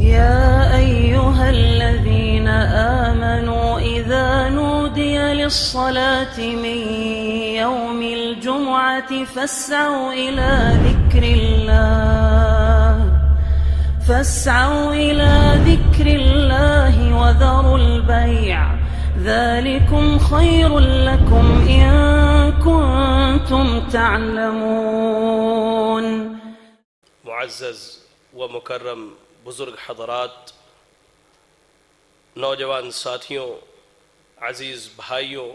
يا أيها الذين آمنوا إذا نودي للصلاة من يوم الجمعة فاسعوا إلى ذكر الله وذروا البيع ذلكم خير لكم إن كنتم تعلمون. معزز و مکرم بزرگ حضرات، نوجوان ساتھیوں، عزیز بھائیوں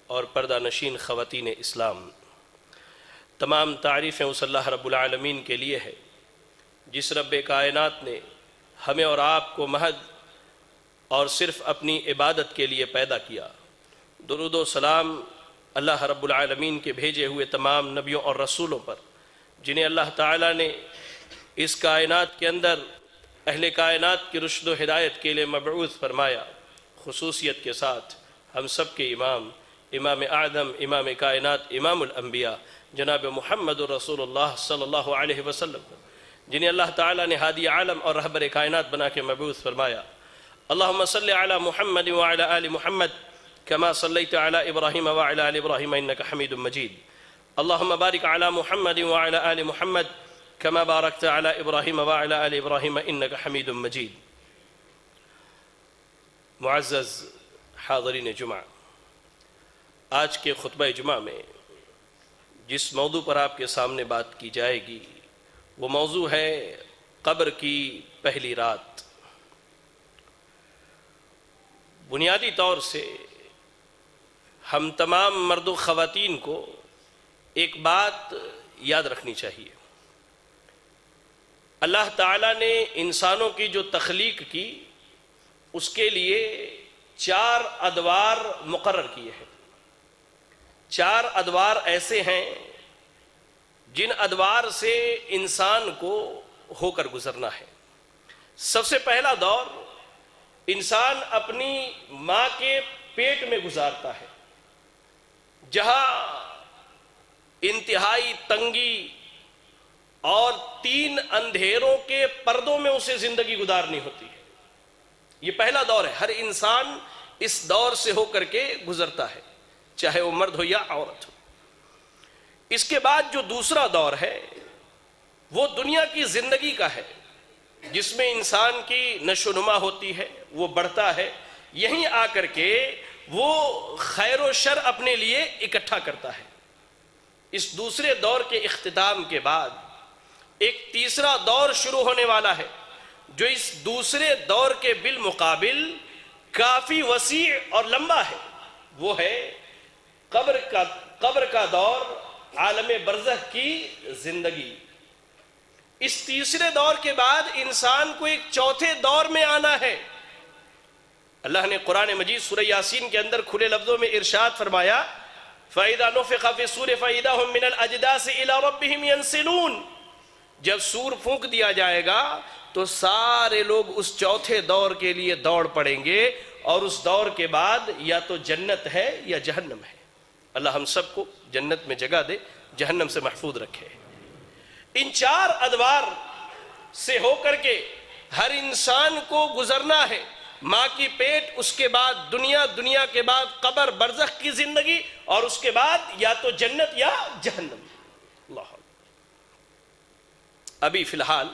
اور پردہ نشین خواتین اسلام، تمام تعریفیں اس اللہ رب العالمین کے لیے ہے جس رب کائنات نے ہمیں اور آپ کو محض اور صرف اپنی عبادت کے لیے پیدا کیا۔ درود و سلام اللہ رب العالمین کے بھیجے ہوئے تمام نبیوں اور رسولوں پر، جنہیں اللہ تعالیٰ نے اس کائنات کے اندر اہل کائنات کی رشد و ہدایت کے لیے مبعوث فرمایا۔ خصوصیت کے ساتھ ہم سب کے امام اعظم، امام کائنات، امام الانبیاء جناب محمد رسول اللہ صلی اللہ علیہ وسلم، جنہیں اللہ تعالیٰ نے ہادی عالم اور رہبر کائنات بنا کے مبعوث فرمایا۔ اللہم صلی علی محمد وعلی آل محمد کما صلیت علی ابراہیم وعلی آل ابراہیم انک حمید مجید۔ اللہم بارک علی محمد وعلی آل محمد کما بارکت علی ابراہیم وعلی آل ابراہیم انک حمید مجید۔ معزز حاضرین جمعہ، آج کے خطبہ جمعہ میں جس موضوع پر آپ کے سامنے بات کی جائے گی وہ موضوع ہے قبر کی پہلی رات۔ بنیادی طور سے ہم تمام مرد و خواتین کو ایک بات یاد رکھنی چاہیے۔ اللہ تعالیٰ نے انسانوں کی جو تخلیق کی اس کے لیے 4 ادوار مقرر کیے ہیں۔ 4 ادوار ایسے ہیں جن ادوار سے انسان کو ہو کر گزرنا ہے۔ سب سے پہلا دور انسان اپنی ماں کے پیٹ میں گزارتا ہے، جہاں انتہائی تنگی اور 3 اندھیروں کے پردوں میں اسے زندگی گزارنی ہوتی ہے۔ یہ پہلا دور ہے، ہر انسان اس دور سے ہو کر کے گزرتا ہے، چاہے وہ مرد ہو یا عورت ہو۔ اس کے بعد جو دوسرا دور ہے وہ دنیا کی زندگی کا ہے، جس میں انسان کی نشو و نما ہوتی ہے، وہ بڑھتا ہے، یہیں آ کر کے وہ خیر و شر اپنے لیے اکٹھا کرتا ہے۔ اس دوسرے دور کے اختتام کے بعد ایک تیسرا دور شروع ہونے والا ہے، جو اس دوسرے دور کے بالمقابل کافی وسیع اور لمبا ہے۔ وہ ہے قبر کا دور، عالم برزخ کی زندگی۔ اس تیسرے دور کے بعد انسان کو ایک چوتھے دور میں آنا ہے۔ اللہ نے قرآن مجید سورہ یاسین کے اندر کھلے لفظوں میں ارشاد فرمایا، فَإِذَا نُفِخَ فِي الصُّورِ فَإِذَا هُم مِّنَ الْأَجْدَاثِ إِلَىٰ رَبِّهِمْ يَنْسِلُونَ۔ جب سور پھونک دیا جائے گا تو سارے لوگ اس چوتھے دور کے لیے دوڑ پڑیں گے، اور اس دور کے بعد یا تو جنت ہے یا جہنم ہے۔ اللہ ہم سب کو جنت میں جگہ دے، جہنم سے محفوظ رکھے۔ ان 4 ادوار سے ہو کر کے ہر انسان کو گزرنا ہے۔ ماں کی پیٹ، اس کے بعد دنیا، دنیا کے بعد قبر برزخ کی زندگی، اور اس کے بعد یا تو جنت یا جہنم۔ اللہ ابھی فی الحال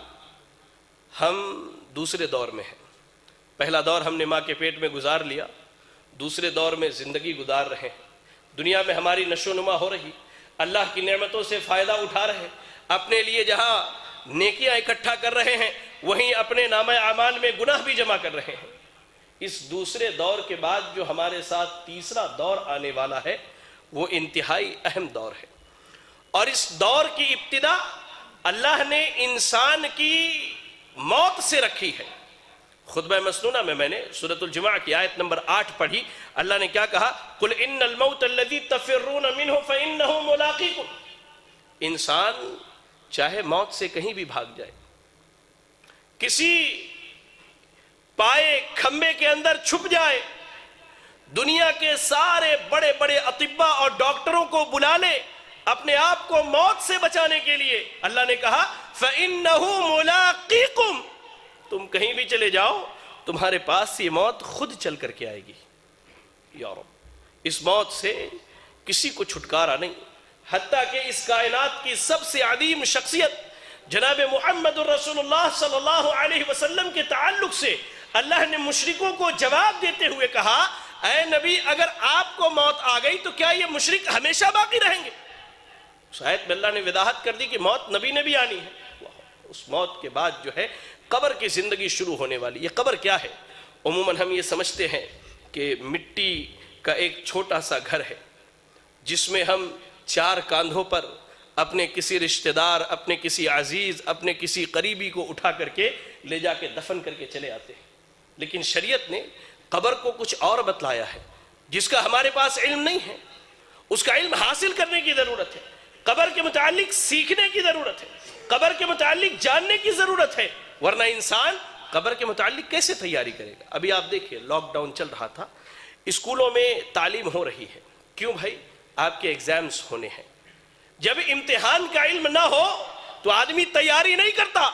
ہم دوسرے دور میں ہیں۔ پہلا دور ہم نے ماں کے پیٹ میں گزار لیا، دوسرے دور میں زندگی گزار رہے ہیں۔ دنیا میں ہماری نشو و نما ہو رہی، اللہ کی نعمتوں سے فائدہ اٹھا رہے، اپنے لیے جہاں نیکیاں اکٹھا کر رہے ہیں وہیں اپنے نامہ اعمال میں گناہ بھی جمع کر رہے ہیں۔ اس دوسرے دور کے بعد جو ہمارے ساتھ تیسرا دور آنے والا ہے وہ انتہائی اہم دور ہے، اور اس دور کی ابتدا اللہ نے انسان کی موت سے رکھی ہے۔ خطبہ مسنونہ میں نے سورۃ الجمعہ کی آیت نمبر 8 پڑھی۔ اللہ نے کیا کہا؟ قُلْ إِنَّ الْمَوْتَ الَّذِي تَفِرُّونَ مِنْهُ فَإِنَّهُ مُلَاقِيكُمْ۔ انسان چاہے موت سے کہیں بھی بھاگ جائے، کسی پائے کھمبے کے اندر چھپ جائے، دنیا کے سارے بڑے بڑے اطباء اور ڈاکٹروں کو بلا لے اپنے آپ کو موت سے بچانے کے لیے، اللہ نے کہا فَإِنَّهُ مُلَاقِيكُمْ، تم کہیں بھی چلے جاؤ تمہارے پاس یہ موت خود چل کر کے آئے گی۔ یا رب، اس موت سے کسی کو چھٹکارا نہیں، حتیٰ کہ اس کائنات کی سب سے عظیم شخصیت جناب محمد الرسول اللہ صلی اللہ علیہ وسلم کے تعلق سے اللہ نے مشرکوں کو جواب دیتے ہوئے کہا، اے نبی اگر آپ کو موت آ گئی تو کیا یہ مشرک ہمیشہ باقی رہیں گے؟ اس آیت میں اللہ نے وضاحت کر دی کہ موت نبی نے بھی آنی ہے۔ اس موت کے بعد جو ہے قبر کی زندگی شروع ہونے والی۔ یہ قبر کیا ہے؟ عموماً ہم یہ سمجھتے ہیں کہ مٹی کا ایک چھوٹا سا گھر ہے جس میں ہم 4 کاندھوں پر اپنے کسی رشتہ دار، اپنے کسی عزیز، اپنے کسی قریبی کو اٹھا کر کے لے جا کے دفن کر کے چلے آتے ہیں۔ لیکن شریعت نے قبر کو کچھ اور بتلایا ہے جس کا ہمارے پاس علم نہیں ہے، اس کا علم حاصل کرنے کی ضرورت ہے، قبر کے متعلق سیکھنے کی ضرورت ہے، قبر کے متعلق جاننے کی ضرورت ہے، ورنہ انسان قبر کے متعلق کیسے تیاری کرے گا؟ ابھی آپ دیکھیں لاک ڈاؤن چل رہا تھا، اسکولوں میں تعلیم ہو رہی ہے، کیوں بھائی؟ آپ کے ایگزامز ہونے ہیں۔ جب امتحان کا علم نہ ہو تو آدمی تیاری نہیں کرتا،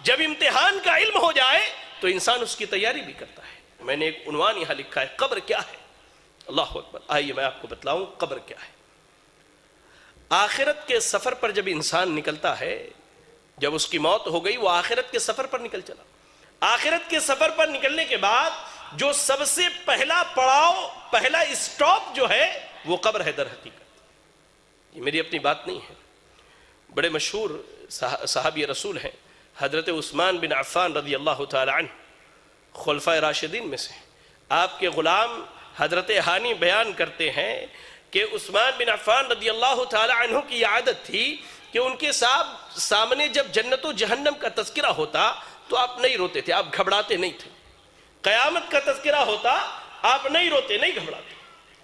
جب امتحان کا علم ہو جائے تو انسان اس کی تیاری بھی کرتا ہے۔ میں نے ایک عنوان یہاں لکھا ہے، قبر کیا ہے؟ اللہ اکبر، آئیے میں آپ کو بتلاؤں قبر کیا ہے۔ آخرت کے سفر پر جب انسان نکلتا ہے، جب اس کی موت ہو گئی وہ آخرت کے سفر پر نکل چلا۔ آخرت کے سفر پر نکلنے کے بعد جو سب سے پہلا پڑاؤ، پہلا اسٹاپ جو ہے وہ قبر ہے در حقیقت۔ یہ میری اپنی بات نہیں ہے، بڑے مشہور صحابی رسول ہیں حضرت عثمان بن عفان رضی اللہ تعالی عنہ، خلفائے راشدین میں سے۔ آپ کے غلام حضرت ہانی بیان کرتے ہیں کہ عثمان بن عفان رضی اللہ تعالی عنہ کی یہ عادت تھی کہ ان کے سامنے جب جنت و جہنم کا تذکرہ ہوتا تو آپ نہیں روتے تھے، آپ گھبراتے نہیں تھے۔ قیامت کا تذکرہ ہوتا آپ نہیں روتے، نہیں گھبراتے۔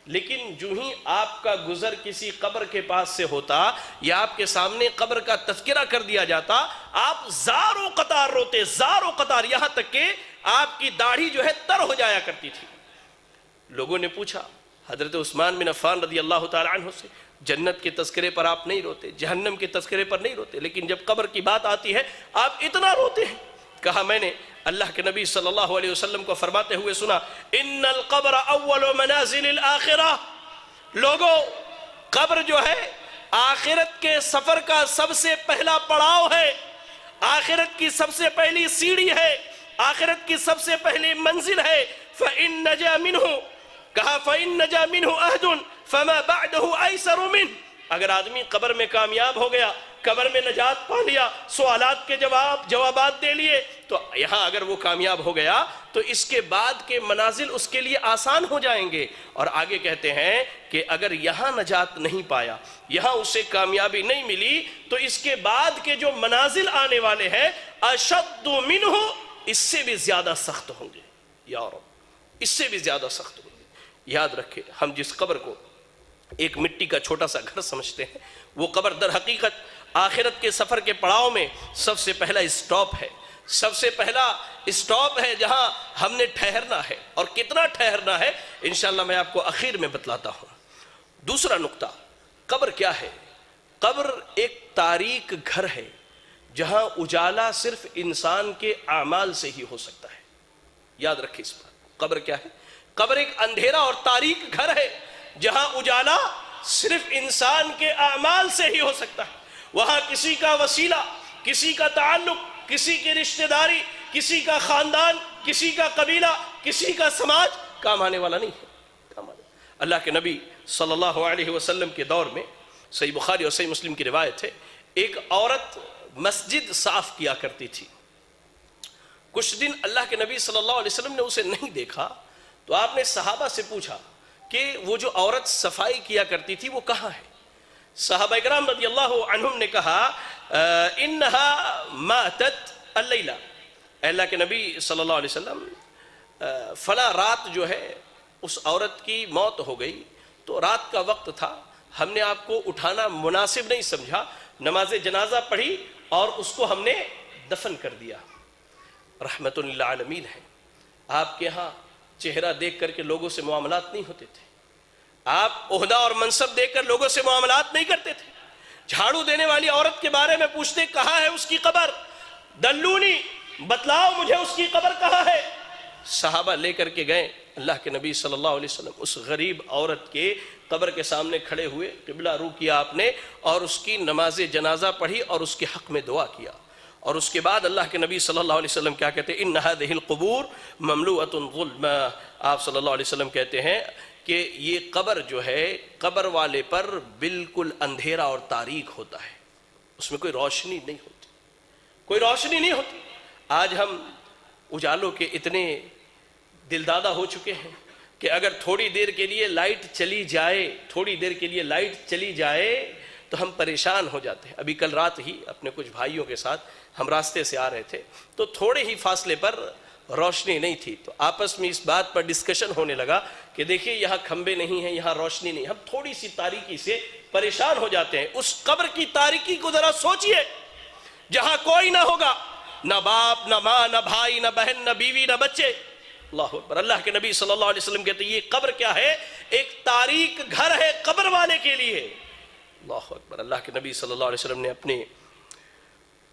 لیکن جو ہی آپ کا گزر کسی قبر کے پاس سے ہوتا یا آپ کے سامنے قبر کا تذکرہ کر دیا جاتا، آپ زار و قطار روتے، زار و قطار، یہاں تک کہ آپ کی داڑھی جو ہے تر ہو جایا کرتی تھی۔ لوگوں نے پوچھا حضرت عثمان بن عفان رضی اللہ تعالی عنہ سے، جنت کے تذکرے پر آپ نہیں روتے، جہنم کے تذکرے پر نہیں روتے، لیکن جب قبر کی بات آتی ہے آپ اتنا روتے ہیں؟ کہا میں نے اللہ کے نبی صلی اللہ علیہ وسلم کو فرماتے ہوئے سنا، ان القبر اول منازل الاخرہ، لوگوں قبر جو ہے آخرت کے سفر کا سب سے پہلا پڑاؤ ہے، آخرت کی سب سے پہلی سیڑھی ہے، آخرت کی سب سے پہلی منزل ہے۔ فإن نجا منہ، کہا فإن نجا منہ عہد فما بعدہ ایسر منہ، اگر آدمی قبر میں کامیاب ہو گیا، قبر میں نجات پا لیا، سوالات کے جوابات دے لیے، تو یہاں اگر وہ کامیاب ہو گیا تو اس کے بعد کے منازل اس کے لیے آسان ہو جائیں گے۔ اور آگے کہتے ہیں کہ اگر یہاں نجات نہیں پایا، یہاں اسے کامیابی نہیں ملی، تو اس کے بعد کے جو منازل آنے والے ہیں اشد منہ، اس سے بھی زیادہ سخت ہوں گے۔ یا رب، اس سے بھی زیادہ سخت ہوں گے۔ یاد رکھیں، ہم جس قبر کو ایک مٹی کا چھوٹا سا گھر سمجھتے ہیں، وہ قبر در حقیقت آخرت کے سفر کے پڑاؤ میں سب سے پہلا اسٹاپ ہے، سب سے پہلا اسٹاپ ہے جہاں ہم نے ٹھہرنا ہے، اور کتنا ٹھہرنا ہے انشاءاللہ میں آپ کو اخیر میں بتلاتا ہوں۔ دوسرا نقطہ، قبر کیا ہے؟ قبر ایک تاریک گھر ہے جہاں اجالا صرف انسان کے اعمال سے ہی ہو سکتا ہے۔ یاد رکھیں اس بات، قبر کیا ہے؟ قبر ایک اندھیرا اور تاریک گھر ہے جہاں اجالا صرف انسان کے اعمال سے ہی ہو سکتا ہے۔ وہاں کسی کا وسیلہ، کسی کا تعلق، کسی کی رشتہ داری، کسی کا خاندان، کسی کا قبیلہ، کسی کا سماج کام آنے والا نہیں ہے۔ اللہ کے نبی صلی اللہ علیہ وسلم کے دور میں صحیح بخاری اور صحیح مسلم کی روایت ہے، ایک عورت مسجد صاف کیا کرتی تھی۔ کچھ دن اللہ کے نبی صلی اللہ علیہ وسلم نے اسے نہیں دیکھا تو آپ نے صحابہ سے پوچھا کہ وہ جو عورت صفائی کیا کرتی تھی وہ کہاں ہے؟ صحابہ اکرام رضی اللہ عنہم نے کہا انہا ماتت اللیلہ، اے اللہ کے نبی صلی اللہ علیہ وسلم فلاں رات جو ہے اس عورت کی موت ہو گئی، تو رات کا وقت تھا، ہم نے آپ کو اٹھانا مناسب نہیں سمجھا، نماز جنازہ پڑھی اور اس کو ہم نے دفن کر دیا۔ رحمت للعالمین ہے، آپ کے ہاں چہرہ دیکھ کر کے لوگوں سے معاملات نہیں ہوتے تھے، آپ عہدہ اور منصب دیکھ کر لوگوں سے معاملات نہیں کرتے تھے۔ جھاڑو دینے والی عورت کے بارے میں پوچھتے کہاں ہے اس کی قبر؟ دلونی بتلاؤ مجھے اس کی قبر کہاں ہے۔ صحابہ لے کر کے گئے، اللہ کے نبی صلی اللہ علیہ وسلم اس غریب عورت کے قبر کے سامنے کھڑے ہوئے، قبلہ رو کیا آپ نے اور اس کی نماز جنازہ پڑھی اور اس کے حق میں دعا کیا۔ اور اس کے بعد اللہ کے نبی صلی اللہ علیہ وسلم کیا کہتے ہیں؟ ان هذه القبور مملوءۃ ظلما۔ آپ صلی اللہ علیہ وسلم کہتے ہیں کہ یہ قبر جو ہے، قبر والے پر بالکل اندھیرا اور تاریک ہوتا ہے، اس میں کوئی روشنی نہیں ہوتی، کوئی روشنی نہیں ہوتی۔ آج ہم اجالوں کے اتنے دلدادہ ہو چکے ہیں کہ اگر تھوڑی دیر کے لیے لائٹ چلی جائے، تھوڑی دیر کے لیے لائٹ چلی جائے تو ہم پریشان ہو جاتے ہیں۔ ابھی کل رات ہی اپنے کچھ بھائیوں کے ساتھ ہم راستے سے آ رہے تھے تو تھوڑے ہی فاصلے پر روشنی نہیں تھی، تو آپس میں اس بات پر ڈسکشن ہونے لگا کہ دیکھیے یہاں کھمبے نہیں ہیں، یہاں روشنی نہیں، ہم تھوڑی سی تاریکی سے پریشان ہو جاتے ہیں۔ اس قبر کی تاریکی کو ذرا سوچئے، جہاں کوئی نہ ہوگا، نہ باپ، نہ ماں، نہ بھائی، نہ بہن، نہ بیوی، نہ بچے۔ اللہ اکبر۔ اللہ کے نبی صلی اللہ علیہ وسلم کہتے ہیں یہ قبر کیا ہے؟ ایک تاریک گھر ہے قبر والے کے لیے۔ اللہ اکبر۔ اللہ کے نبی صلی اللہ علیہ وسلم نے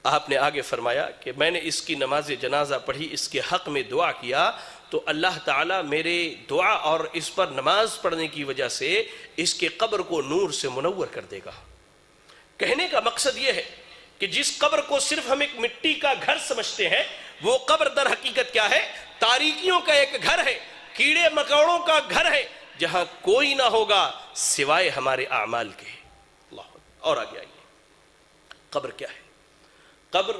آپ نے آگے فرمایا کہ میں نے اس کی نماز جنازہ پڑھی، اس کے حق میں دعا کیا تو اللہ تعالیٰ میرے دعا اور اس پر نماز پڑھنے کی وجہ سے اس کے قبر کو نور سے منور کر دے گا۔ کہنے کا مقصد یہ ہے کہ جس قبر کو صرف ہم ایک مٹی کا گھر سمجھتے ہیں، وہ قبر در حقیقت کیا ہے؟ تاریکیوں کا ایک گھر ہے، کیڑے مکوڑوں کا گھر ہے، جہاں کوئی نہ ہوگا سوائے ہمارے اعمال کے۔ اللہ اور آگے آئیے، قبر کیا ہے؟ قبر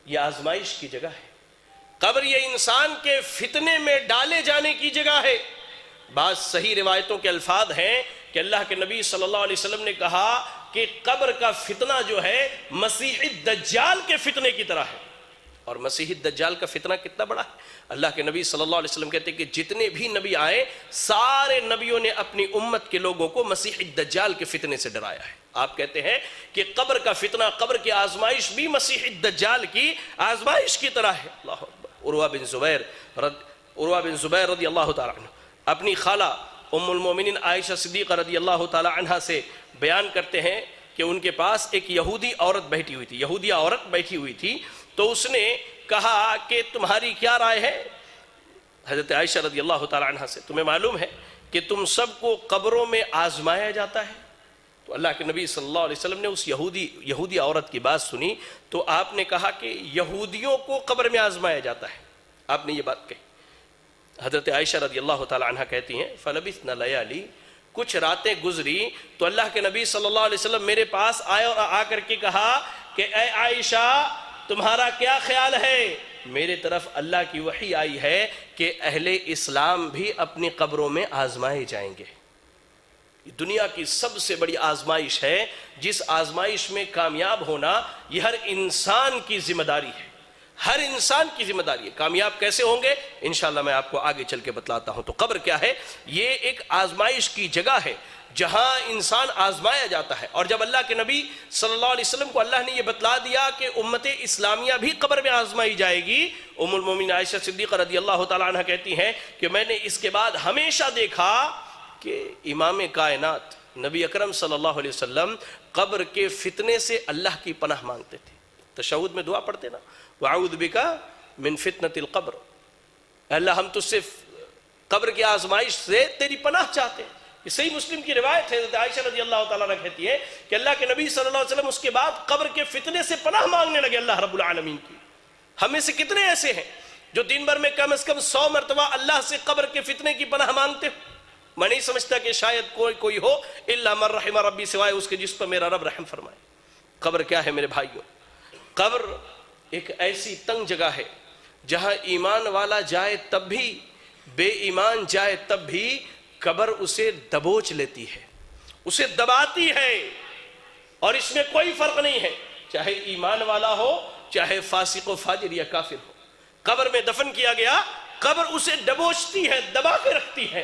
یہ آزمائش کی جگہ ہے، قبر یہ انسان کے فتنے میں ڈالے جانے کی جگہ ہے۔ بعض صحیح روایتوں کے الفاظ ہیں کہ اللہ کے نبی صلی اللہ علیہ وسلم نے کہا کہ قبر کا فتنہ جو ہے مسیح الدجال کے فتنے کی طرح ہے۔ اور مسیح الدجال کا فتنہ کتنا بڑا ہے؟ اللہ کے نبی صلی اللہ علیہ وسلم کہتے ہیں کہ جتنے بھی نبی آئے سارے نبیوں نے اپنی امت کے لوگوں کو مسیح الدجال کے فتنے سے ڈرایا ہے۔ آپ کہتے ہیں کہ قبر کا فتنہ، قبر کی آزمائش بھی مسیح الدجال کی آزمائش کی طرح ہے۔ اللہ اکبر۔ عروہ بن زبیر رضی اللہ تعالیٰ عنہ اپنی خالہ ام المومنین عائشہ صدیقہ رضی اللہ تعالیٰ عنہ سے بیان کرتے ہیں کہ ان کے پاس ایک یہودی عورت بیٹھی ہوئی تھی، یہودیہ عورت بیٹھی ہوئی تھی، تو اس نے کہا کہ تمہاری کیا رائے ہے حضرت عائشہ رضی اللہ تعالیٰ عنہ سے؟ تمہیں معلوم ہے کہ تم سب کو قبروں میں آزمایا جاتا ہے؟ تو اللہ کے نبی صلی اللہ علیہ وسلم نے اس یہودی عورت کی بات سنی تو آپ نے کہا کہ یہودیوں کو قبر میں آزمایا جاتا ہے۔ آپ نے یہ بات کہی۔ حضرت عائشہ رضی اللہ تعالیٰ عنہ کہتی ہیں فَلَبِثْنَ لَيَالِي، کچھ راتیں گزری تو اللہ کے نبی صلی اللہ علیہ وسلم میرے پاس آئے اور آ کر کے کہا کہ اے عائشہ تمہارا کیا خیال ہے؟ میرے طرف اللہ کی وحی آئی ہے کہ اہل اسلام بھی اپنی قبروں میں آزمائے جائیں گے۔ دنیا کی سب سے بڑی آزمائش ہے، جس آزمائش میں کامیاب ہونا یہ ہر انسان کی ذمہ داری ہے، ہر انسان کی ذمہ داری ہے۔ کامیاب کیسے ہوں گے انشاءاللہ میں آپ کو آگے چل کے بتلاتا ہوں۔ تو قبر کیا ہے؟ یہ ایک آزمائش کی جگہ ہے جہاں انسان آزمایا جاتا ہے۔ اور جب اللہ کے نبی صلی اللہ علیہ وسلم کو اللہ نے یہ بتلا دیا کہ امت اسلامیہ بھی قبر میں آزمائی جائے گی، ام المومنین عائشہ صدیقہ رضی اللہ تعالیٰ عنہ کہتی ہیں کہ میں نے اس کے بعد ہمیشہ دیکھا کہ امام کائنات نبی اکرم صلی اللہ علیہ وسلم قبر کے فتنے سے اللہ کی پناہ مانگتے تھے۔ تشہد میں دعا پڑھتے نا، وَأَعُوذُ بِكَ مِن فِتْنَةِ الْقَبْرِ، اللہ ہم تجھ سے قبر کی آزمائش سے تیری پناہ چاہتے ہیں۔ یہ صحیح مسلم کی روایت ہے، حضرت عائشہ رضی اللہ تعالیٰ عنہ کہتی ہے کہ اللہ کے نبی صلی اللہ علیہ وسلم اس کے بعد قبر کے فتنے سے پناہ مانگنے لگے اللہ رب العالمین کی۔ ہم میں سے کتنے ایسے ہیں جو دن بھر میں کم از کم 100 مرتبہ اللہ سے قبر کے فتنے کی پناہ مانگتے ہو؟ میں نہیں سمجھتا کہ شاید کوئی ہو الا من رحم ربی، سوائے اس کے جس پر میرا رب رحم فرمائے۔ قبر کیا ہے میرے بھائیوں؟ قبر ایک ایسی تنگ جگہ ہے جہاں ایمان والا جائے تب بھی، بے ایمان جائے تب بھی قبر اسے دبوچ لیتی ہے، اسے دباتی ہے، اور اس میں کوئی فرق نہیں ہے چاہے ایمان والا ہو چاہے فاسق و فاجر یا کافر ہو۔ قبر میں دفن کیا گیا، قبر اسے دبوچتی ہے، دبا کے رکھتی ہے۔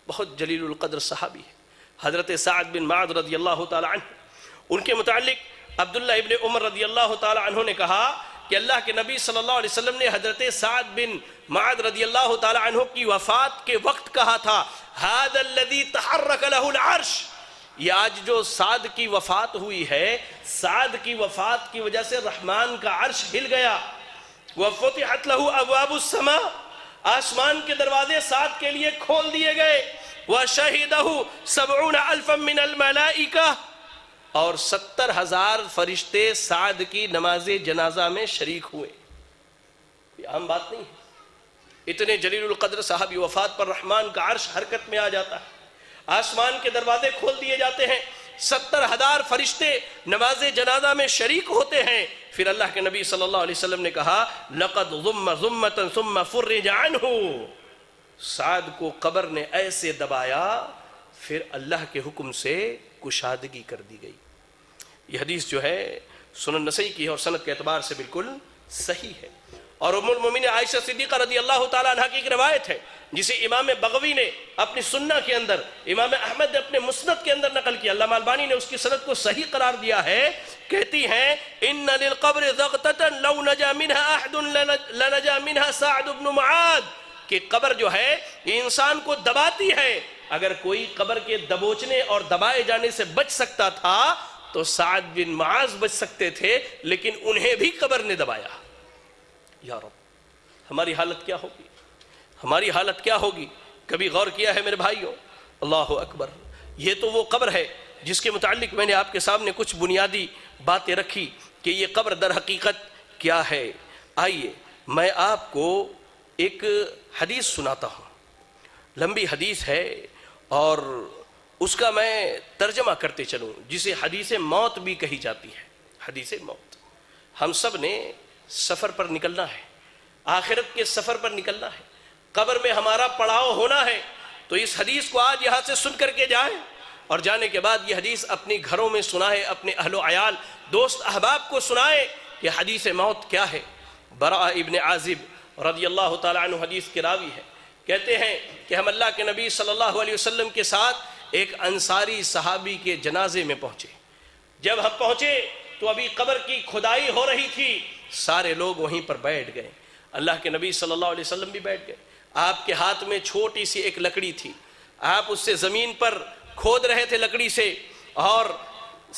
بہت جلیل القدر صحابی ہے حضرت سعد بن معاذ رضی اللہ تعالی عنہ، ان کے متعلق عبداللہ ابن عمر رضی اللہ تعالی عنہ نے کہا کہ اللہ کے نبی صلی اللہ علیہ وسلم نے حضرت سعد بن معاذ رضی اللہ تعالی عنہ کی وفات کے وقت کہا تھا هذا الذي تحرك له العرش، یہ آج جو سعد کی وفات ہوئی ہے، سعد کی وفات کی وجہ سے رحمان کا عرش ہل گیا، وفتحت لہ ابواب السماء، آسمان کے دروازے سعد کے لیے کھول دیے گئے، وشہدہ 70,000 من الملائکہ، اور 70,000 فرشتے سعد کی نماز جنازہ میں شریک ہوئے۔ یہ عام بات نہیں ہے، اتنے جلیل القدر صحابی وفات پر رحمان کا عرش حرکت میں آ جاتا ہے، آسمان کے دروازے کھول دیے جاتے ہیں، 70,000 فرشتے نماز جنازہ میں شریک ہوتے ہیں۔ پھر اللہ کے نبی صلی اللہ علیہ وسلم نے کہا لَقَدْ ضُمَّ ضُمَّةً ثُمَّ فُرِّجَ عَنْهُ، سعد کو قبر نے ایسے دبایا پھر اللہ کے حکم سے کشادگی کر دی گئی۔ یہ حدیث جو ہے سنن نسائی کی ہے اور سند کے اعتبار سے بالکل صحیح ہے، اور ام المومنین عائشہ صدیقہ رضی اللہ تعالیٰ عنہ کی ایک روایت ہے جسے امام بغوی نے اپنی سنہ کے اندر، امام احمد نے اپنے مسند کے اندر نقل کیا، علامہ البانی نے اس کی سند کو صحیح قرار دیا ہے، کہتی ہیں ان للقبر ضغطة لو نجا منها احد لنجا منها سعد بن معاذ، کہ قبر جو ہے یہ انسان کو دباتی ہے، اگر کوئی قبر کے دبوچنے اور دبائے جانے سے بچ سکتا تھا تو سعد بن معاذ بچ سکتے تھے، لیکن انہیں بھی قبر نے دبایا۔ یا رب ہماری حالت کیا ہوگی، ہماری حالت کیا ہوگی؟ کبھی غور کیا ہے میرے بھائیوں؟ اللہ اکبر، یہ تو وہ قبر ہے جس کے متعلق میں نے آپ کے سامنے کچھ بنیادی باتیں رکھی کہ یہ قبر در حقیقت کیا ہے۔ آئیے میں آپ کو ایک حدیث سناتا ہوں، لمبی حدیث ہے اور اس کا میں ترجمہ کرتے چلوں، جسے حدیث موت بھی کہی جاتی ہے۔ حدیث موت، ہم سب نے سفر پر نکلنا ہے، آخرت کے سفر پر نکلنا ہے، قبر میں ہمارا پڑاؤ ہونا ہے، تو اس حدیث کو آج یہاں سے سن کر کے جائیں اور جانے کے بعد یہ حدیث اپنی گھروں میں سنائے، اپنے اہل و عیال دوست احباب کو سنائے کہ حدیث موت کیا ہے۔ براء ابن عازب رضی اللہ تعالیٰ عنہ حدیث کے راوی ہے، کہتے ہیں کہ ہم اللہ کے نبی صلی اللہ علیہ وسلم کے ساتھ ایک انصاری صحابی کے جنازے میں پہنچے۔ جب ہم پہنچے تو ابھی قبر کی کھدائی ہو رہی تھی، سارے لوگ وہیں پر بیٹھ گئے، اللہ کے نبی صلی اللہ علیہ وسلم بھی بیٹھ گئے۔ آپ کے ہاتھ میں چھوٹی سی ایک لکڑی تھی، آپ اس سے زمین پر کھود رہے تھے لکڑی سے اور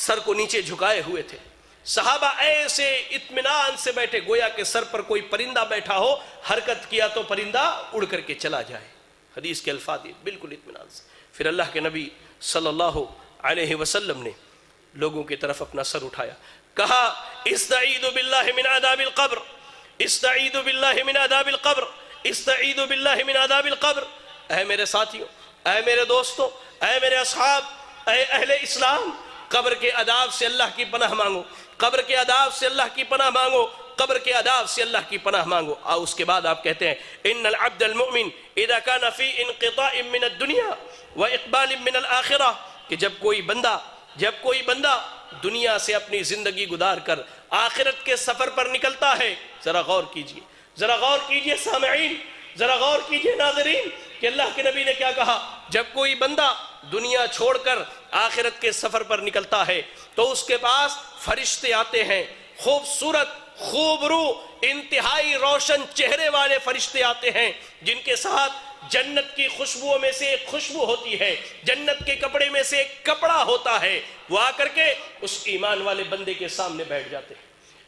سر کو نیچے جھکائے ہوئے تھے۔ صحابہ ایسے اطمینان سے بیٹھے گویا کہ سر پر کوئی پرندہ بیٹھا ہو، حرکت کیا تو پرندہ اڑ کر کے چلا جائے۔ حدیث کے الفاظ بالکل اطمینان سے۔ پھر اللہ کے نبی صلی اللہ علیہ وسلم نے لوگوں کی طرف اپنا سر اٹھایا، کہا استعیذوا باللہ من عذاب القبر، استعیذوا باللہ من عذاب القبر، استعیذوا باللہ من عذاب القبر۔ اے میرے ساتھیوں، اے میرے دوستوں، اے میرے اصحاب، اے اہل اسلام، قبر کے عذاب سے اللہ کی پناہ مانگو، قبر کے عذاب سے اللہ کی پناہ مانگو، قبر کے عذاب سے اللہ کی پناہ مانگو۔ اور اس کے بعد آپ کہتے ہیں ان العبد المؤمن اذا كان في انقطاع من الدنيا واقبال من الاخرہ، کہ جب کوئی بندہ دنیا سے اپنی زندگی گزار کر آخرت کے سفر پر نکلتا ہے، ذرا غور کیجئے، ذرا غور کیجئے سامعین، ذرا غور کیجئے ناظرین کہ اللہ کے نبی نے کیا کہا۔ جب کوئی بندہ دنیا چھوڑ کر آخرت کے سفر پر نکلتا ہے تو اس کے پاس فرشتے آتے ہیں، خوبصورت، خوبرو، انتہائی روشن چہرے والے فرشتے آتے ہیں، جن کے ساتھ جنت کی خوشبوؤں میں سے ایک خوشبو ہوتی ہے، جنت کے کپڑے میں سے ایک کپڑا ہوتا ہے۔ وہ آ کر کے اس ایمان والے بندے کے سامنے بیٹھ جاتے ہیں،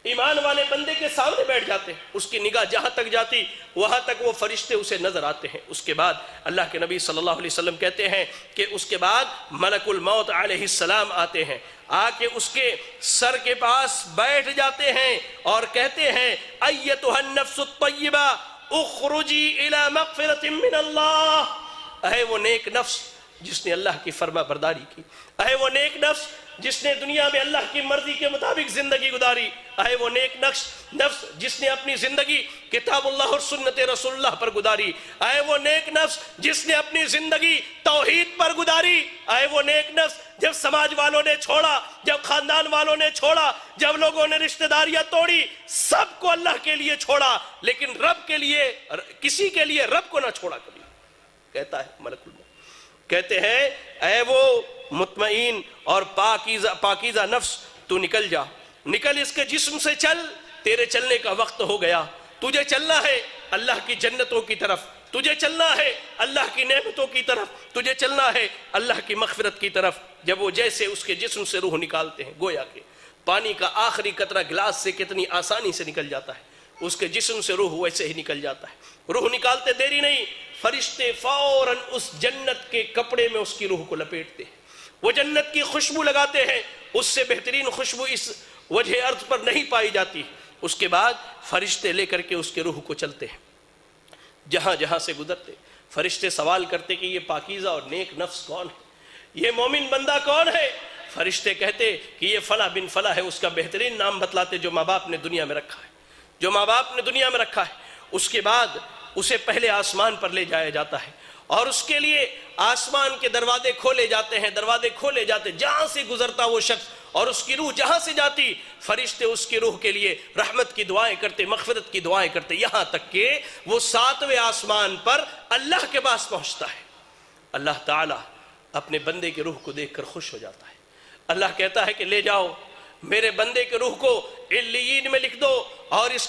ایمان والے بندے کے سامنے بیٹھ جاتے ہیں، اس کی نگاہ جہاں تک جاتی وہاں تک وہ فرشتے اسے نظر آتے ہیں۔ اس کے بعد اللہ کے نبی صلی اللہ علیہ وسلم کہتے ہیں کہ اس کے بعد ملک الموت علیہ السلام آتے ہیں، آ کے اس کے سر کے پاس بیٹھ جاتے ہیں اور کہتے ہیں ایتھا النفس الطیبہ اخرجی الی مغفرۃ من اللہ، اے وہ نیک نفس جس نے اللہ کی فرما برداری کی، اے وہ نیک نفس جس نے دنیا میں اللہ کی مرضی کے مطابق زندگی گزاری، اے وہ نیک نفس جس نے اپنی زندگی کتاب اللہ اور سنت رسول اللہ پر گزاری، اے وہ نیک نفس جس نے اپنی زندگی توحید پر گزاری، اے وہ نیک نفس جب سماج والوں نے چھوڑا، جب خاندان والوں نے چھوڑا، جب لوگوں نے رشتہ داریاں توڑی، سب کو اللہ کے لیے چھوڑا لیکن رب کے لیے، کسی کے لیے رب کو نہ چھوڑا کبھی۔ کہتا ہے ملک الموت، کہتے ہیں اے وہ مطمئن اور پاکیزہ نفس، تو نکل جا، نکل اس کے جسم سے چل، تیرے چلنے کا وقت ہو گیا، تجھے چلنا ہے اللہ کی جنتوں کی طرف، تجھے چلنا ہے اللہ کی نعمتوں کی طرف، تجھے چلنا ہے اللہ کی مغفرت کی طرف۔ جب وہ جیسے اس کے جسم سے روح نکالتے ہیں، گویا کہ پانی کا آخری قطرہ گلاس سے کتنی آسانی سے نکل جاتا ہے، اس کے جسم سے روح ویسے ہی نکل جاتا ہے۔ روح نکالتے دیری نہیں، فرشتے فوراً اس جنت کے کپڑے میں اس کی روح کو لپیٹتے ہیں، وہ جنت کی خوشبو لگاتے ہیں، اس سے بہترین خوشبو اس وجہ ارض پر نہیں پائی جاتی۔ اس کے بعد فرشتے لے کر کے اس کے روح کو چلتے ہیں، جہاں جہاں سے گزرتے فرشتے سوال کرتے کہ یہ پاکیزہ اور نیک نفس کون ہے، یہ مومن بندہ کون ہے؟ فرشتے کہتے کہ یہ فلاں بن فلاں ہے، اس کا بہترین نام بتلاتے جو ماں باپ نے دنیا میں رکھا ہے، جو ماں باپ نے دنیا میں رکھا ہے۔ اس کے بعد اسے پہلے آسمان پر لے جایا جاتا ہے اور اس کے لیے آسمان کے دروازے کھولے جاتے ہیں، دروازے کھولے جاتے، جہاں سے گزرتا وہ شخص اور اس کی روح جہاں سے جاتی، فرشتے اس کی روح کے لیے رحمت کی دعائیں کرتے، مغفرت کی دعائیں کرتے، یہاں تک کہ وہ 7ویں آسمان پر اللہ کے پاس پہنچتا ہے۔ اللہ تعالیٰ اپنے بندے کی روح کو دیکھ کر خوش ہو جاتا ہے۔ اللہ کہتا ہے کہ لے جاؤ میرے بندے کی روح کو علیین میں لکھ دو اور اس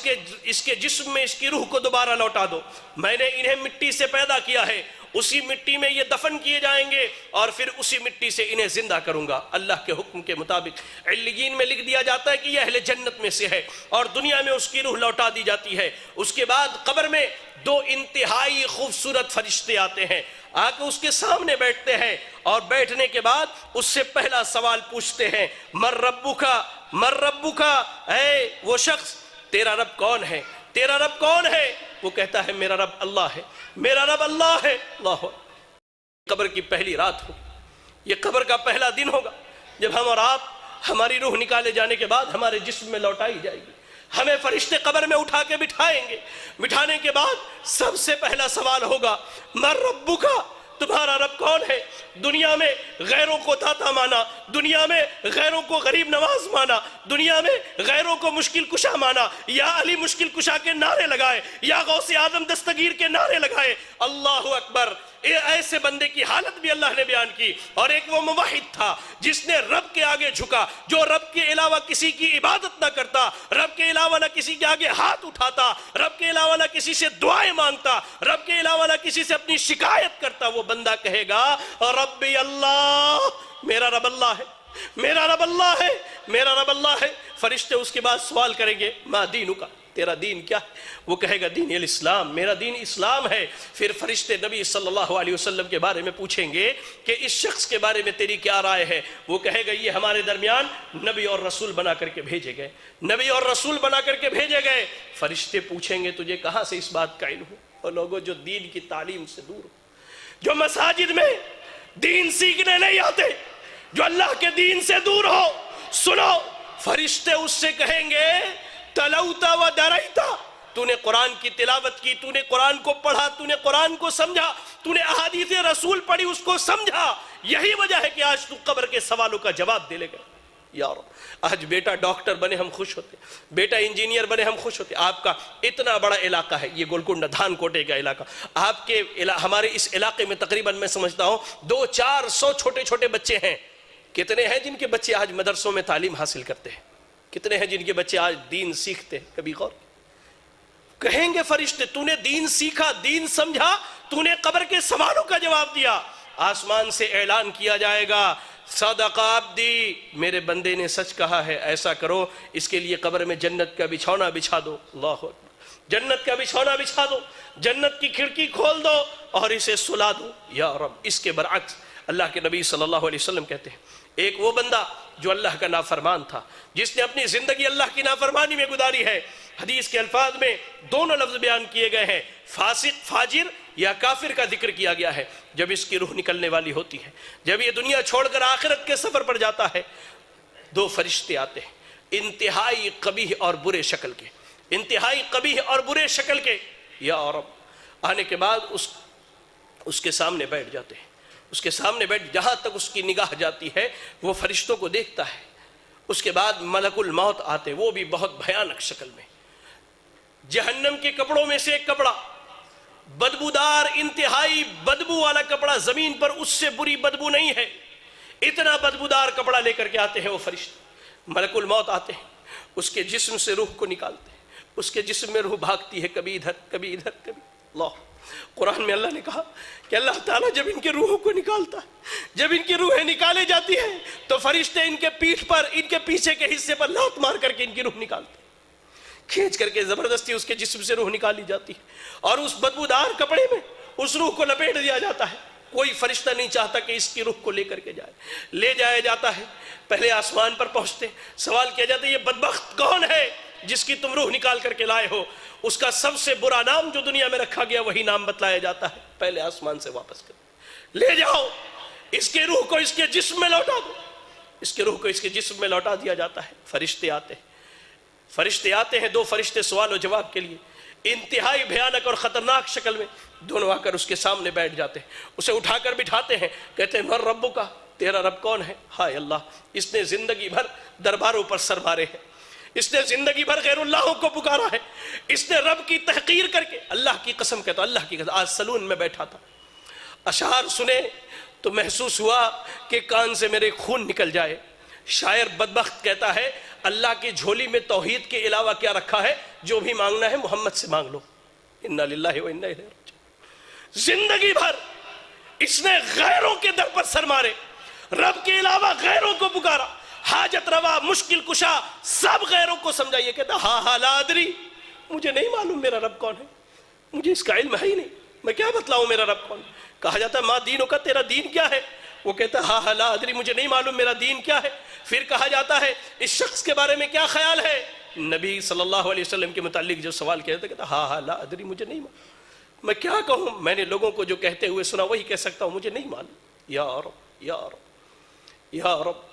کے جسم میں اس کی روح کو دوبارہ لوٹا دو۔ میں نے انہیں مٹی سے پیدا کیا ہے، اسی مٹی میں یہ دفن کیے جائیں گے اور پھر اسی مٹی سے انہیں زندہ کروں گا۔ اللہ کے حکم کے مطابق علیین میں لکھ دیا جاتا ہے کہ یہ اہل جنت میں سے ہے اور دنیا میں اس کی روح لوٹا دی جاتی ہے۔ اس کے بعد قبر میں 2 انتہائی خوبصورت فرشتے آتے ہیں، آ کے اس کے سامنے بیٹھتے ہیں اور بیٹھنے کے بعد اس سے پہلا سوال پوچھتے ہیں، من ربکا، من ربکا، اے وہ شخص تیرا رب کون ہے، تیرا رب کون ہے؟ وہ کہتا ہے میرا رب اللہ ہے، میرا رب اللہ ہے۔ اللہ قبر کی پہلی رات ہو، یہ قبر کا پہلا دن ہوگا جب ہم اور آپ ہماری روح نکالے جانے کے بعد ہمارے جسم میں لوٹائی جائے گی۔ ہمیں فرشتے قبر میں اٹھا کے بٹھائیں گے، بٹھانے کے بعد سب سے پہلا سوال ہوگا، من ربکا، تمہارا رب کون ہے؟ دنیا میں غیروں کو داتا مانا، دنیا میں غیروں کو غریب نواز مانا، دنیا میں غیروں کو مشکل کشا مانا، یا علی مشکل کشا کے نعرے لگائے، یا غوث اعظم دستگیر کے نعرے لگائے۔ اللہ اکبر، ایسے بندے کی حالت بھی اللہ نے بیان کی۔ اور ایک وہ موحد تھا جس نے رب کے آگے جھکا، جو رب کے علاوہ کسی کی عبادت نہ کرتا، رب کے علاوہ نہ کسی کے آگے ہاتھ اٹھاتا، رب کے علاوہ نہ کسی سے دعائیں مانگتا، رب کے علاوہ نہ کسی سے اپنی شکایت کرتا۔ وہ بندہ کہے گا ربی اللہ، میرا رب اللہ ہے، میرا رب اللہ ہے، میرا رب اللہ ہے۔ فرشتے اس کے بعد سوال کریں گے، ما دینک، تیرا دین کیا ہے؟ وہ کہے گا دین الاسلام، میرا دین اسلام ہے۔ پھر فرشتے نبی صلی اللہ علیہ وسلم کے بارے میں پوچھیں گے کہ اس شخص کے بارے میں تیری کیا رائے ہے؟ وہ کہے گا یہ ہمارے درمیان نبی اور رسول بنا کر کے بھیجے گئے، نبی اور رسول بنا کر کے بھیجے گئے۔ فرشتے پوچھیں گے تجھے کہاں سے اس بات کا علم ہو؟ اور لوگوں جو دین کی تعلیم سے دور ہو، جو مساجد میں دین سیکھنے نہیں آتے، جو اللہ کے دین سے دور ہو، سنو، فرشتے اس سے کہیں گے تلوتا و درائتا، تو نے قرآن کی تلاوت کی، تو نے قرآن کو پڑھا، تو نے قرآن کو سمجھا، تو نے احادیث رسول پڑھی، اس کو سمجھا، یہی وجہ ہے کہ آج تو قبر کے سوالوں کا جواب دے لے گا۔ یا رب، آج بیٹا ڈاکٹر بنے ہم خوش ہوتے، بیٹا انجینئر بنے ہم خوش ہوتے۔ آپ کا اتنا بڑا علاقہ ہے، یہ گولکنڈہ دھان کوٹے کا علاقہ، آپ کے ہمارے اس علاقے میں تقریباً میں سمجھتا ہوں 200-400 چھوٹے چھوٹے بچے ہیں۔ کتنے ہیں جن کے بچے آج مدرسوں میں تعلیم حاصل کرتے ہیں؟ کتنے ہیں جن کے بچے آج دین سیکھتے ہیں؟ کبھی غور کہیں گے فرشتے تو نے دین سیکھا، دین سمجھا، تو نے قبر کے سوالوں کا جواب دیا۔ آسمان سے اعلان کیا جائے گا صدق عبدی، میرے بندے نے سچ کہا ہے، ایسا کرو اس کے لیے قبر میں جنت کا بچھونا بچھا دو۔ اللہ اکبر، جنت کا بچھونا بچھا دو، جنت کی کھڑکی کھول دو اور اسے سلا دو۔ یا رب، اس کے برعکس اللہ کے نبی صلی اللہ علیہ وسلم کہتے ہیں ایک وہ بندہ جو اللہ کا نافرمان تھا، جس نے اپنی زندگی اللہ کی نافرمانی میں گزاری ہے۔ حدیث کے الفاظ میں دونوں لفظ بیان کیے گئے ہیں، فاسق، فاجر یا کافر کا ذکر کیا گیا ہے۔ جب اس کی روح نکلنے والی ہوتی ہے، جب یہ دنیا چھوڑ کر آخرت کے سفر پر جاتا ہے، 2 فرشتے آتے ہیں انتہائی قبیح اور برے شکل کے، انتہائی قبیح اور برے شکل کے۔ یا رب، آنے کے بعد اس کے سامنے بیٹھ جاتے ہیں، اس کے سامنے بیٹھ، جہاں تک اس کی نگاہ جاتی ہے وہ فرشتوں کو دیکھتا ہے۔ اس کے بعد ملک الموت آتے، وہ بھی بہت بھیانک شکل میں، جہنم کے کپڑوں میں سے ایک کپڑا، بدبودار، انتہائی بدبو والا کپڑا، زمین پر اس سے بری بدبو نہیں ہے، اتنا بدبودار کپڑا لے کر کے آتے ہیں وہ فرشتے۔ ملک الموت آتے ہیں، اس کے جسم سے روح کو نکالتے ہیں، اس کے جسم میں روح بھاگتی ہے، کبھی ادھر کبھی ادھر کبھی۔ اللہ، قرآن میں اللہ نے کہا کہ اللہ تعالیٰ جب ان کے روحوں کو نکالتا ہے، جب ان کی روحیں نکالے جاتی ہیں تو فرشتے ان کے پیٹھ پر، ان کے پیچھے کے حصے پر لات مار کر کے ان کی روح نکالتے ہیں۔ کھینچ کر کے زبردستی اس کے جسم سے روح نکالی جاتی ہے اور اس بدبودار کپڑے میں اس روح کو لپیٹ دیا جاتا ہے. کوئی فرشتہ نہیں چاہتا کہ اس کی روح کو لے کر کے جائے. لے جایا جاتا ہے. پہلے آسمان پر پہنچتے سوال کیا جاتا ہے یہ بدبخت کون ہے جس کی تم روح نکال کر کے لائے ہو. اس کا سب سے برا نام جو دنیا میں رکھا گیا وہی نام بتلایا جاتا ہے. پہلے آسمان سے واپس کر لے جاؤ, اس کے روح کو اس کے جسم میں لوٹا دو. اس کے روح کو اس کے جسم میں لوٹا دیا جاتا ہے. فرشتے آتے ہیں 2 فرشتے سوال و جواب کے لیے انتہائی بھیانک اور خطرناک شکل میں. دونوں آ کر اس کے سامنے بیٹھ جاتے ہیں, اسے اٹھا کر بٹھاتے ہیں. کہتے ہیں من ربو کا, تیرا رب کون ہے؟ ہائے اللہ, اس نے زندگی بھر درباروں پر سر مارے ہیں, اس نے زندگی بھر غیر اللہوں کو پکارا ہے, اس نے رب کی تحقیر کر کے, اللہ کی قسم کہتا ہوں, اللہ کی قسم, آج سلون میں بیٹھا تھا, اشعار سنے تو محسوس ہوا کہ کان سے میرے خون نکل جائے. شاعر بدبخت کہتا ہے اللہ کی جھولی میں توحید کے علاوہ کیا رکھا ہے؟ جو بھی مانگنا ہے محمد سے مانگ لو. انا للہ و انا الیہ راجعون. زندگی بھر اس نے غیروں کے در پر سر مارے, رب کے علاوہ غیروں کو پکارا, حاجت روا, مشکل کشا سب غیروں کو سمجھا. یہ کہتا ہاں لا ادری, مجھے نہیں معلوم میرا رب کون ہے, مجھے اس کا علم ہے ہی نہیں, میں کیا بتلاؤں میرا رب کون ہے. کہا جاتا ہے ما دینوں کا, تیرا دین کیا ہے؟ وہ کہتا ہے ہاں لا ادری, مجھے نہیں معلوم میرا دین کیا ہے. پھر کہا جاتا ہے اس شخص کے بارے میں کیا خیال ہے؟ نبی صلی اللہ علیہ وسلم کے متعلق جو سوال کیا جاتا ہے, کہتا ہاں لا ادری, مجھے نہیں معلوم, میں کیا کہوں, میں نے لوگوں کو جو کہتے ہوئے سنا وہی کہہ سکتا ہوں, مجھے نہیں معلوم. یا رب یا رب یا رب,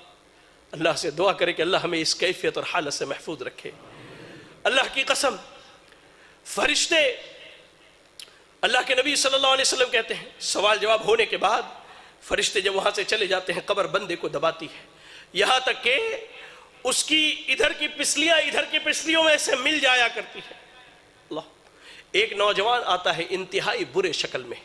اللہ سے دعا کرے کہ اللہ ہمیں اس کیفیت اور حالت سے محفوظ رکھے. اللہ کی قسم, فرشتے اللہ کے نبی صلی اللہ علیہ وسلم کہتے ہیں سوال جواب ہونے کے بعد فرشتے جب وہاں سے چلے جاتے ہیں قبر بندے کو دباتی ہے, یہاں تک کہ اس کی ادھر کی پسلیاں ادھر کی پسلیوں میں سے مل جایا کرتی ہے. اللہ, ایک نوجوان آتا ہے انتہائی برے شکل میں,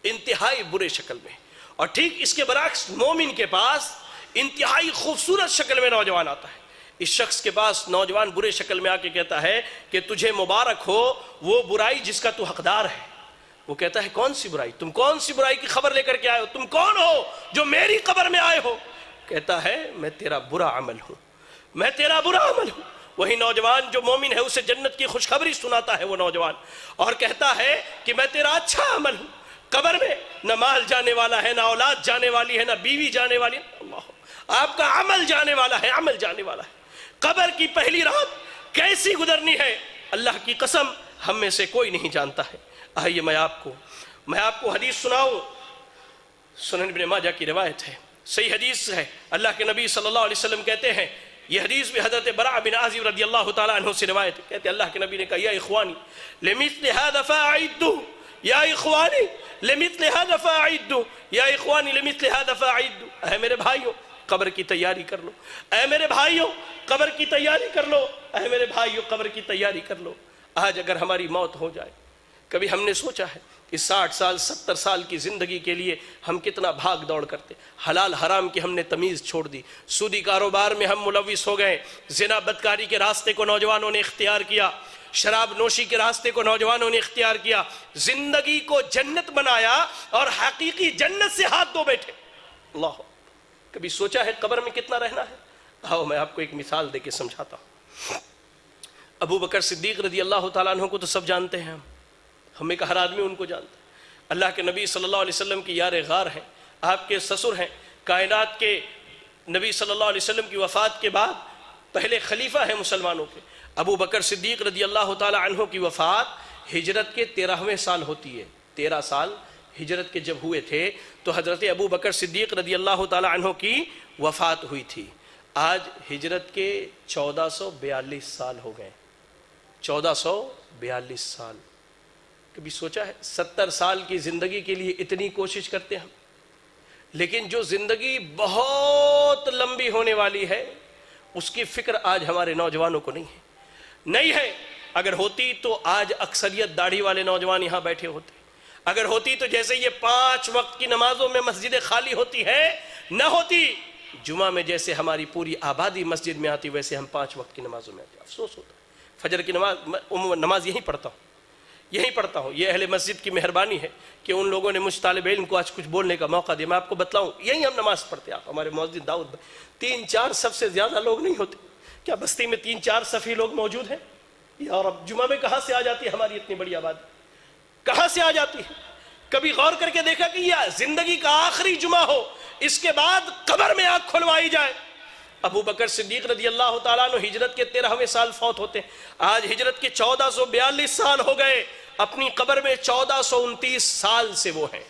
انتہائی برے شکل میں, اور ٹھیک اس کے برعکس مومن کے پاس انتہائی خوبصورت شکل میں نوجوان آتا ہے. اس شخص کے پاس نوجوان برے شکل میں آ کے کہتا ہے کہ تجھے مبارک ہو وہ برائی جس کا تو حقدار ہے. وہ کہتا ہے کون سی برائی؟ تم کون سی برائی کی خبر لے کر کے آئے ہو؟ تم کون ہو جو میری قبر میں آئے ہو؟ کہتا ہے میں تیرا برا عمل ہوں, میں تیرا برا عمل ہوں. وہی نوجوان جو مومن ہے اسے جنت کی خوشخبری سناتا ہے وہ نوجوان, اور کہتا ہے کہ میں تیرا اچھا عمل ہوں. قبر میں نہ مال جانے والا ہے, نہ اولاد جانے والی ہے, نہ بیوی جانے والی ہے. اللہ, آپ کا عمل جانے والا ہے, عمل جانے والا ہے. قبر کی پہلی رات کیسی گزرنی ہے اللہ کی قسم ہم میں سے کوئی نہیں جانتا ہے. آئیے میں آپ کو حدیث سناؤں. سنن ابن ماجہ کی روایت ہے, صحیح حدیث ہے. اللہ کے نبی صلی اللہ علیہ وسلم کہتے ہیں, یہ حدیث بھی حضرت براء بن عازب رضی اللہ تعالیٰ عنہ سے روایت ہے, کہتے ہیں اللہ کے نبی نے کہا یا اخوانی لمثل هذا فاعدوا, یا اخوانی لمثل هذا فاعدوا, یا اخوانی لمثل هذا فاعدوا. اے میرے بھائیوں قبر کی تیاری کر لو, اے میرے بھائیوں قبر کی تیاری کر لو, اے میرے بھائیوں قبر کی تیاری کر لو. آج اگر ہماری موت ہو جائے, کبھی ہم نے سوچا ہے کہ 60 سال 70 سال کی زندگی کے لیے ہم کتنا بھاگ دوڑ کرتے, حلال حرام کی ہم نے تمیز چھوڑ دی, سودی کاروبار میں ہم ملوث ہو گئے, زنا بدکاری کے راستے کو نوجوانوں نے اختیار کیا, شراب نوشی کے راستے کو نوجوانوں نے اختیار کیا, زندگی کو جنت بنایا اور حقیقی جنت سے ہاتھ دھو بیٹھے. اللہ, کبھی سوچا ہے قبر میں کتنا رہنا ہے؟ آؤ میں آپ کو ایک مثال دے کے سمجھاتا ہوں. ابو بکر صدیق رضی اللہ تعالیٰ عنہ کو تو سب جانتے ہیں, ہمیں کا ہر آدمی ان کو جانتا ہے. اللہ کے نبی صلی اللہ علیہ وسلم کی یار غار ہیں, آپ کے سسر ہیں, کائنات کے نبی صلی اللہ علیہ وسلم کی وفات کے بعد پہلے خلیفہ ہیں مسلمانوں کے. ابو بکر صدیق رضی اللہ تعالیٰ عنہ کی وفات ہجرت کے 13ویں سال ہوتی ہے. 13 سال ہجرت کے جب ہوئے تھے تو حضرت ابو بکر صدیق رضی اللہ تعالیٰ عنہ کی وفات ہوئی تھی. آج ہجرت کے 1442 سال ہو گئے, 1442 سال. کبھی سوچا ہے 70 سال کی زندگی کے لیے اتنی کوشش کرتے ہم, لیکن جو زندگی بہت لمبی ہونے والی ہے اس کی فکر آج ہمارے نوجوانوں کو نہیں ہے. اگر ہوتی تو آج اکثریت داڑھی والے نوجوان یہاں بیٹھے ہوتے. اگر ہوتی تو جیسے یہ 5 وقت کی نمازوں میں مسجدیں خالی ہوتی ہے, نہ ہوتی جمعہ میں جیسے ہماری پوری آبادی مسجد میں آتی ویسے ہم 5 وقت کی نمازوں میں آتے. افسوس ہوتا ہے. فجر کی نماز یہیں پڑھتا ہوں. یہ اہل مسجد کی مہربانی ہے کہ ان لوگوں نے مجھ طالب علم کو آج کچھ بولنے کا موقع دیا. میں آپ کو بتلاؤں یہیں ہم نماز پڑھتے ہیں. آپ ہمارے مؤذن داؤد بھائی 3-4 صف سے زیادہ لوگ نہیں ہوتے. کیا بستی میں 3-4 صفی لوگ موجود ہیں؟ یا رب جمعہ میں کہاں سے آ جاتی ہے ہماری اتنی بڑی آبادی؟ کہاں سے آ جاتی ہے؟ کبھی غور کر کے دیکھا کہ یہ زندگی کا آخری جمعہ ہو، اس کے بعد قبر میں آنکھ کھلوائی جائے؟ ابو بکر صدیق رضی اللہ تعالیٰ عنہ ہجرت کے 13ویں سال فوت ہوتے ہیں، آج ہجرت کے 1442 سال ہو گئے، اپنی قبر میں 1429 سال سے وہ ہیں،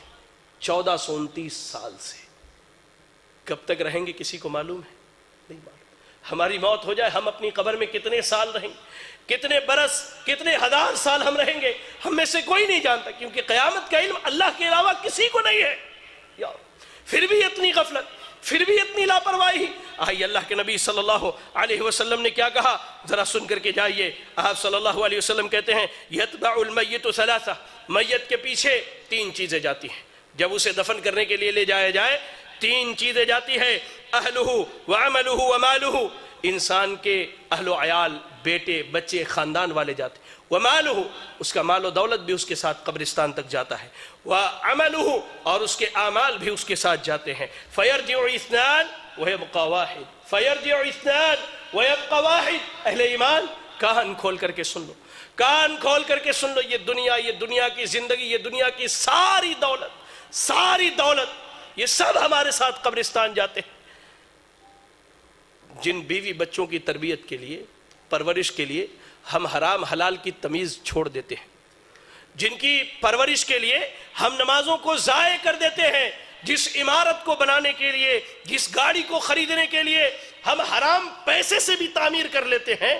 1429 سال سے۔ کب تک رہیں گے کسی کو معلوم ہے؟ نہیں معلوم۔ ہماری موت ہو جائے ہم اپنی قبر میں کتنے سال رہیں گے، کتنے برس، کتنے ہزار سال ہم رہیں گے، ہم میں سے کوئی نہیں جانتا، کیونکہ قیامت کا علم اللہ کے علاوہ کسی کو نہیں ہے۔ یا پھر بھی اتنی غفلت، پھر بھی اتنی لاپرواہی۔ آئیے اللہ کے نبی صلی اللہ علیہ وسلم نے کیا کہا ذرا سن کر کے جائیے۔ آپ صلی اللہ علیہ وسلم کہتے ہیں یتبع المیت ثلاثہ، میت کے پیچھے 3 چیزیں جاتی ہیں، جب اسے دفن کرنے کے لیے لے جایا جائے 3 چیزیں جاتی ہیں، اہلہ وعملہ ومالہ، انسان کے اہل و عیال، بیٹے بچے خاندان والے جاتے ہیں، ومالہ، اس کا مال و دولت بھی اس کے ساتھ قبرستان تک جاتا ہے، وعملہ، اور اس کے اعمال بھی اس کے ساتھ جاتے ہیں، فیرجع اثنان ویبقى واحد، فیرجع اثنان ویبقى واحد۔ اہل ایمان کان کھول کر کے سن لو، کان کھول کر کے سن لو، یہ دنیا کی زندگی، یہ دنیا کی ساری دولت یہ سب ہمارے ساتھ قبرستان جاتے ہیں۔ جن بیوی بچوں کی تربیت کے لیے، پرورش کے لیے ہم حرام حلال کی تمیز چھوڑ دیتے ہیں، جن کی پرورش کے لیے ہم نمازوں کو ضائع کر دیتے ہیں، جس عمارت کو بنانے کے لیے، جس گاڑی کو خریدنے کے لیے ہم حرام پیسے سے بھی تعمیر کر لیتے ہیں،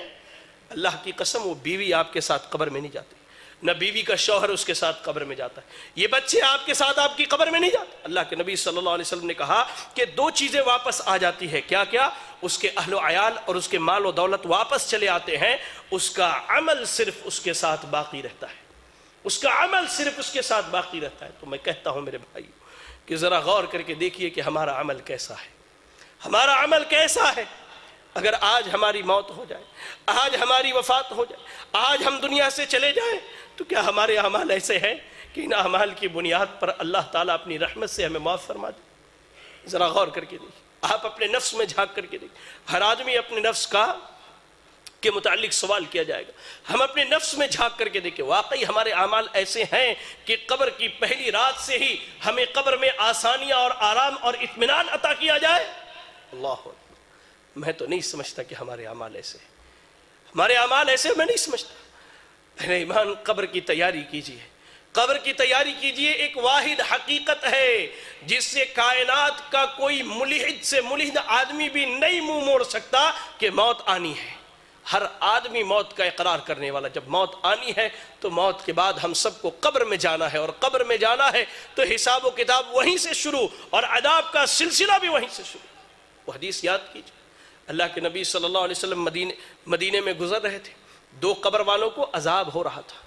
اللہ کی قسم وہ بیوی آپ کے ساتھ قبر میں نہیں جاتی، نہ بیوی کا شوہر اس کے ساتھ قبر میں جاتا ہے، یہ بچے آپ کے ساتھ آپ کی قبر میں نہیں جاتے۔ اللہ کے نبی صلی اللہ علیہ وسلم نے کہا کہ 2 چیزیں واپس آ جاتی ہے، کیا کیا؟ اس کے اہل و عیال اور اس کے مال و دولت واپس چلے آتے ہیں، اس کا عمل صرف اس کے ساتھ باقی رہتا ہے، اس کا عمل صرف اس کے ساتھ باقی رہتا ہے۔ تو میں کہتا ہوں میرے بھائی کہ ذرا غور کر کے دیکھیے کہ ہمارا عمل کیسا ہے، ہمارا عمل کیسا ہے۔ اگر آج ہماری موت ہو جائے، آج ہماری وفات ہو جائے، آج ہم دنیا سے چلے جائیں، تو کیا ہمارے اعمال ایسے ہیں کہ ان اعمال کی بنیاد پر اللہ تعالیٰ اپنی رحمت سے ہمیں معاف فرما دے؟ ذرا غور کر کے دیکھیں، آپ اپنے نفس میں جھانک کر کے دیکھیں، ہر آدمی اپنے نفس کے متعلق سوال کیا جائے گا، ہم اپنے نفس میں جھانک کر کے دیکھیں واقعی ہمارے اعمال ایسے ہیں کہ قبر کی پہلی رات سے ہی ہمیں قبر میں آسانیاں اور آرام اور اطمینان عطا کیا جائے؟ اللہ اکبر۔ میں تو نہیں سمجھتا کہ ہمارے اعمال ایسے ہیں، ہمارے اعمال ایسے میں نہیں سمجھتا۔ اہل ایمان قبر کی تیاری کیجئے، قبر کی تیاری کیجئے، ایک واحد حقیقت ہے جس سے کائنات کا کوئی ملحد سے ملحد آدمی بھی نہیں منہ موڑ سکتا کہ موت آنی ہے۔ ہر آدمی موت کا اقرار کرنے والا، جب موت آنی ہے تو موت کے بعد ہم سب کو قبر میں جانا ہے، اور قبر میں جانا ہے تو حساب و کتاب وہیں سے شروع اور عذاب کا سلسلہ بھی وہیں سے شروع۔ وہ حدیث یاد کیجئے، اللہ کے نبی صلی اللہ علیہ وسلم مدینے میں گزر رہے تھے، 2 قبر والوں کو عذاب ہو رہا تھا،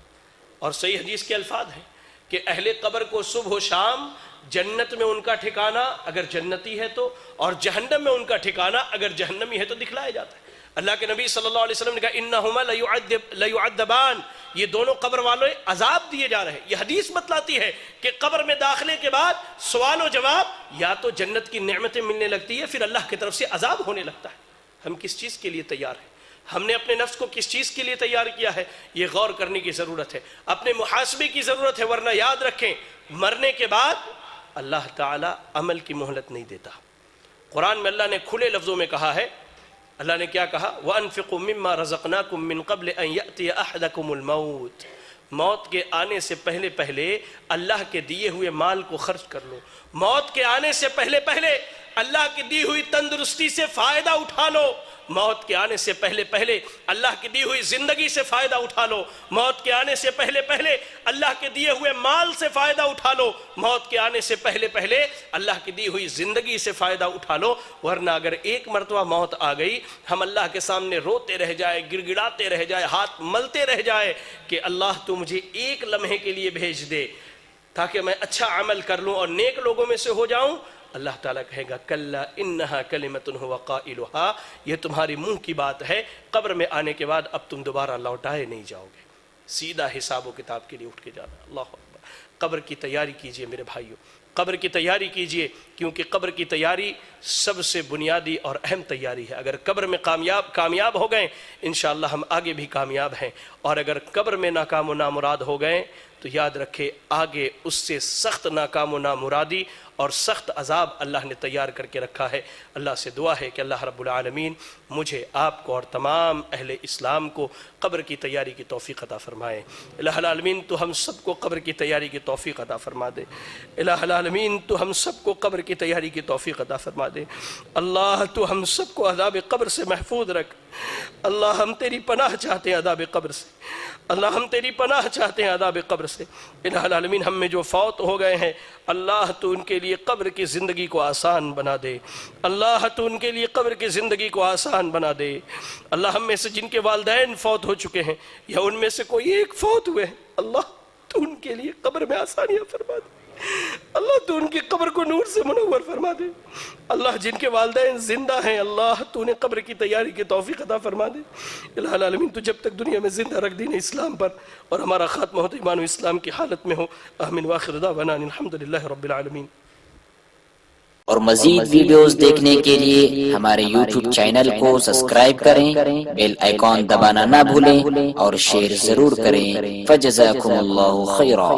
اور صحیح حدیث کے الفاظ ہیں کہ اہل قبر کو صبح و شام جنت میں ان کا ٹھکانہ اگر جنتی ہے تو، اور جہنم میں ان کا ٹھکانہ اگر جہنمی ہے تو دکھلایا جاتا ہے۔ اللہ کے نبی صلی اللہ علیہ وسلم نے کہا انہما لیعذبان، یہ دونوں قبر والے عذاب دیے جا رہے ہیں۔ یہ حدیث بتلاتی ہے کہ قبر میں داخلے کے بعد سوال و جواب، یا تو جنت کی نعمتیں ملنے لگتی ہے، پھر اللہ کی طرف سے عذاب ہونے لگتا ہے۔ ہم کس چیز کے لیے تیار ہیں؟ ہم نے اپنے نفس کو کس چیز کے لیے تیار کیا ہے؟ یہ غور کرنے کی ضرورت ہے، اپنے محاسبے کی ضرورت ہے، ورنہ یاد رکھیں مرنے کے بعد اللہ تعالیٰ عمل کی مہلت نہیں دیتا۔ قرآن میں اللہ نے کھلے لفظوں میں کہا ہے، اللہ نے کیا کہا؟ وَأَنفِقُوا مِمَّا رَزَقْنَاكُم مِّن قَبْلِ أَن يَأْتِيَ أَحَدَكُمُ الْمَوْتُ، موت کے آنے سے پہلے اللہ کے دیے ہوئے مال کو خرچ کر لو، موت کے آنے سے پہلے اللہ کی دی ہوئی تندرستی سے فائدہ اٹھا لو، موت کے آنے سے پہلے اللہ کی دی ہوئی زندگی سے فائدہ اٹھا لو، موت کے آنے سے پہلے اللہ کے دیے ہوئے مال سے فائدہ اٹھا لو، موت کے آنے سے پہلے اللہ کی دی ہوئی زندگی سے فائدہ اٹھا لو، ورنہ اگر ایک مرتبہ موت آ گئی ہم اللہ کے سامنے روتے رہ جائے، گڑ گڑاتے رہ جائے، ہاتھ ملتے رہ جائے کہ اللہ تو مجھے ایک لمحے کے لیے بھیج دے تاکہ میں اچھا عمل کر لوں اور نیک لوگوں میں سے ہو جاؤں، اللہ تعالیٰ کہے گا کلا انہا کلمۃ هو قائلها، یہ تمہاری منہ کی بات ہے، قبر میں آنے کے بعد اب تم دوبارہ لوٹائے نہیں جاؤ گے، سیدھا حساب و کتاب کے لیے اٹھ کے جانا۔ اللہ اکبر۔ قبر کی تیاری کیجئے میرے بھائیوں، قبر کی تیاری کیجئے، کیونکہ قبر کی تیاری سب سے بنیادی اور اہم تیاری ہے۔ اگر قبر میں کامیاب ہو گئے انشاءاللہ ہم آگے بھی کامیاب ہیں، اور اگر قبر میں ناکام و نامراد ہو گئے تو یاد رکھے آگے اس سے سخت ناکام و نامرادی اور سخت عذاب اللہ نے تیار کر کے رکھا ہے۔ اللہ سے دعا ہے کہ اللہ رب العالمین مجھے، آپ کو اور تمام اہل اسلام کو قبر کی تیاری کی توفیق عطا فرمائے۔ الہ العالمین تو ہم سب کو قبر کی تیاری کی توفیق عطا فرما دے۔ الہ العالمین تو ہم سب کو قبر کی تیاری کی توفیق عطا فرما دے۔ اللہ تو ہم سب کو عذاب قبر سے محفوظ رکھ۔ اللہ ہم تیری پناہ چاہتے ہیں عذاب قبر سے، اللہ ہم تیری پناہ چاہتے ہیں عذاب قبر سے۔ الہ العالمین ہم میں جو فوت ہو گئے ہیں اللہ تو ان کے لیے قبر کی زندگی کو آسان بنا دے، اللہ تو ان کے لیے قبر کی زندگی کو آسان بنا دے۔ اللہ ہم میں سے جن کے والدین فوت ہو چکے ہیں یا ان میں سے کوئی ایک فوت ہوئے ہیں اللہ تو ان کے لیے قبر میں آسانیاں فرما دے، اللہ تو ان کی قبر کو نور سے منور فرما دے۔ اللہ جن کے والدین زندہ ہیں اللہ تو انہیں قبر کی تیاری کی توفیق عطا فرما دے۔ الہ العالمین تو جب تک دنیا میں زندہ رکھ دین اسلام پر اور ہمارا خاتمہ ہوتا ایمان و اسلام کی حالت میں ہو۔ آمین وآخر دعوانا الحمدللہ رب العالمین۔ اور مزید ویڈیوز دیکھنے کے لیے ہمارے یوٹیوب چینل کو سبسکرائب کریں، بیل آئیکن دبانا نہ بھولیں اور شیئر ضرور کریں۔ فجزاکم اللہ خیرا۔